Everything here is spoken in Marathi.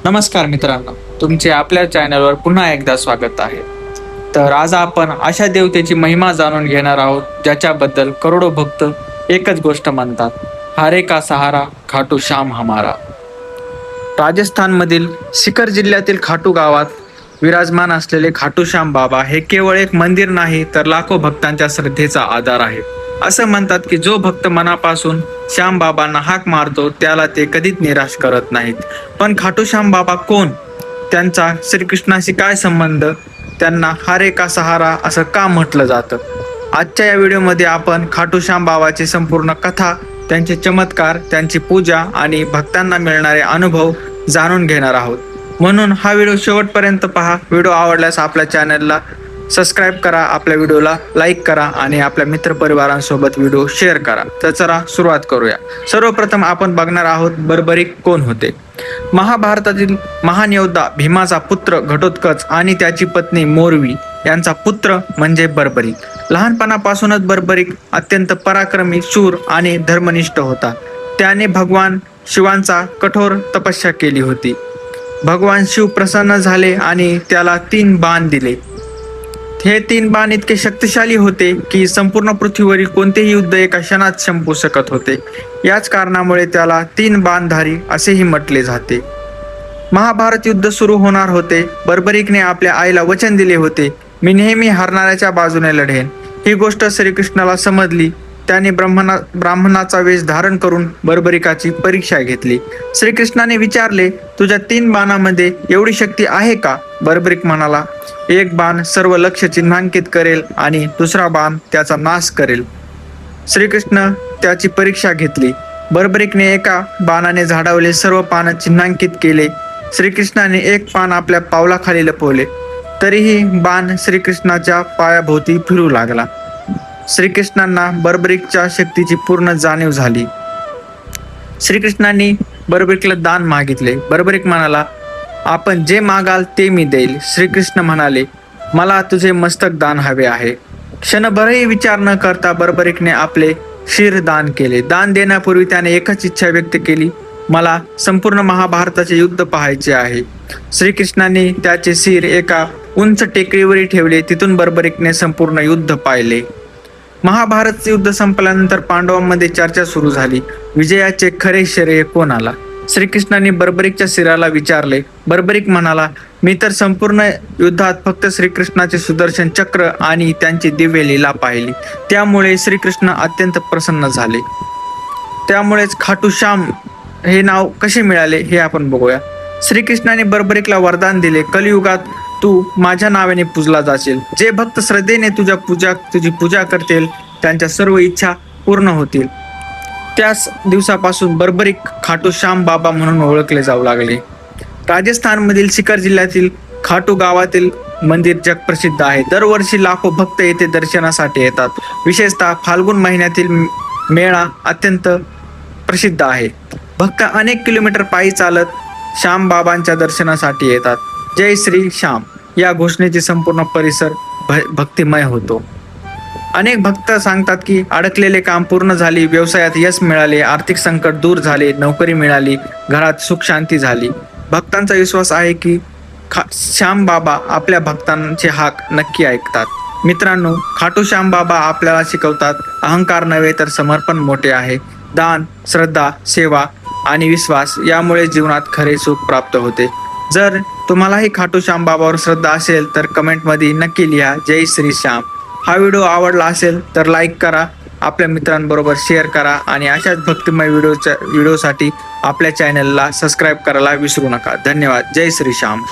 नमस्कार मित्रांनो, तुमचे आपल्या चॅनलवर पुन्हा एकदा स्वागत आहे. तर आज आपण अशा देवतेची महिमा जाणून घेणार आहोत ज्याच्याबद्दल करोडो भक्त एकच गोष्ट म्हणतात, हारे का सहारा खाटू श्याम हमारा. राजस्थानमधील सिकर जिल्ह्यातील खाटू गावात विराजमान असलेले खाटू श्याम बाबा हे केवळ एक मंदिर नाही तर लाखो भक्तांच्या श्रद्धेचा आधार आहे. असं म्हणतात की जो भक्त मनापासून श्याम बाबांना हाक मारतो त्याला ते कधीच निराश करत नाहीत. पण खाटू श्याम बाबा कोण, त्यांचा श्रीकृष्णाशी काय संबंध, त्यांना हारे का सहारा असं का म्हटलं जातं? आजच्या या व्हिडिओमध्ये आपण खाटू श्याम बाबाची संपूर्ण कथा, त्यांचे चमत्कार, त्यांची पूजा आणि भक्तांना मिळणारे अनुभव जाणून घेणार आहोत. म्हणून हा व्हिडिओ शेवटपर्यंत पहा. व्हिडिओ आवडल्यास आपल्या चॅनलला सबस्क्राईब करा, आपल्या व्हिडिओला लाईक करा आणि आपल्या मित्रपरिवारांसोबत व्हिडिओ शेअर करा. तर चला सुरुवात करूया. सर्वप्रथम आपण बघणार आहोत बर्बरिक कोण होते. महाभारतातील महान योद्धा भीमाचा पुत्र घटोत्कच आणि त्याची पत्नी मोरवी यांचा पुत्र म्हणजे बर्बरिक. लहानपणापासूनच बर्बरिक अत्यंत पराक्रमी, शूर आणि धर्मनिष्ठ होता. त्याने भगवान शिवांचा कठोर तपस्या केली होती. भगवान शिव प्रसन्न झाले आणि त्याला 3 बाण दिले. हे 3 बाण इतके शक्तिशाली होते की संपूर्ण पृथ्वीवरील कोणतेही युद्ध एका क्षणात संपू शकत होते. याच कारणामुळे त्याला 3 बाणधारी असेही म्हटले जाते. महाभारत युद्ध सुरू होणार होते. बर्बरिकने आपल्या आईला वचन दिले होते, मी नेहमी हरणाऱ्याच्या बाजूने लढेन. ही गोष्ट श्रीकृष्णाला समजली. त्याने ब्राह्मणाचा वेश धारण करून बर्बरिकाची परीक्षा घेतली. श्रीकृष्णाने विचारले, तुझ्या 3 बाणामध्ये एवढी शक्ती आहे का? बर्बरिक म्हणाला, एक बाण सर्व लक्ष चिन्हांकित करेल आणि दुसरा बाण त्याचा नाश करेल. श्रीकृष्ण त्याची परीक्षा घेतली. बर्बरिकने एका बाणाने झाडावले सर्व पान चिन्हांकित केले. श्रीकृष्णाने एक पान आपल्या पावलाखाली लपवले, तरीही बाण श्रीकृष्णाच्या पायाभोवती फिरू लागला. श्रीकृष्णांना बर्बरिकच्या शक्तीची पूर्ण जाणीव झाली. श्रीकृष्णांनी बर्बरिकला दान मागितले. बर्बरिक म्हणाला, आपण जे मागाल ते मी देईल. श्रीकृष्ण म्हणाले, मला तुझे मस्तक दान हवे आहे. क्षणभरही विचार न करता बर्बरिकने आपले शिर दान केले. दान देण्यापूर्वी त्याने एकच इच्छा व्यक्त केली, मला संपूर्ण महाभारताचे युद्ध पाहायचे आहे. श्रीकृष्णांनी त्याचे शिर एका उंच टेकडीवरी ठेवले. तिथून बर्बरिकने संपूर्ण युद्ध पाहिले. महाभारतचे युद्ध संपल्यानंतर पांडवांमध्ये चर्चा सुरू झाली, विजयाचे खरे श्रेय कोणाला? श्रीकृष्णांनी बर्बरिकच्या शिराला विचारले. बर्बरिक म्हणाला, मी तर संपूर्ण युद्धात फक्त श्रीकृष्णाचे सुदर्शन चक्र आणि त्यांची दिव्य लीला पाहिली. त्यामुळे श्रीकृष्ण अत्यंत प्रसन्न झाले. त्यामुळेच खाटू श्याम हे नाव कसे मिळाले हे आपण बघूया. श्रीकृष्णाने बर्बरिकला वरदान दिले, कलियुगात तू माझ्या नावाने पूजला जाशील. जे भक्त श्रद्धेने तुझी पूजा करतील त्यांच्या सर्व इच्छा पूर्ण होतील. त्याच दिवसापासून बर्बरिक खाटू श्याम बाबा म्हणून ओळखले जाऊ लागले. राजस्थानमधील सिकर जिल्ह्यातील खाटू गावातील मंदिर जगप्रसिद्ध आहे. दरवर्षी लाखो भक्त येथे दर्शनासाठी येतात. विशेषतः फाल्गुन महिन्यातील मेळा अत्यंत प्रसिद्ध आहे. भक्त अनेक किलोमीटर पायी चालत श्याम बाबांच्या दर्शनासाठी येतात. जय श्री श्याम या घोषणेची संपूर्ण परिसर भक्तिमय होतो. अनेक भक्त सांगतात की अडकलेले काम पूर्ण झाले, व्यवसायात यश मिळाले, आर्थिक संकट दूर झाले, नोकरी मिळाली, घरात सुख शांती झाली. भक्तांचा विश्वास आहे की श्याम बाबा आपल्या भक्तांचे हाक नक्की ऐकतात. मित्रांनो, खाटू श्याम बाबा आपल्याला शिकवतात, अहंकार नव्हे तर समर्पण मोठे आहे. दान, श्रद्धा, सेवा आणि विश्वास यामुळे जीवनात खरे सुख प्राप्त होते. जर तुम्हालाही खाटू श्याम बाबावर श्रद्धा असेल तर कमेंटमध्ये नक्की लिहा, जय श्री श्याम. हा व्हिडिओ आवडला असेल तर लाईक करा, आपल्या मित्रांबरोबर शेअर करा आणि अशाच भक्तिमय व्हिडिओसाठी आपल्या चॅनलला सबस्क्राईब करायला विसरू नका. धन्यवाद. जय श्री श्याम.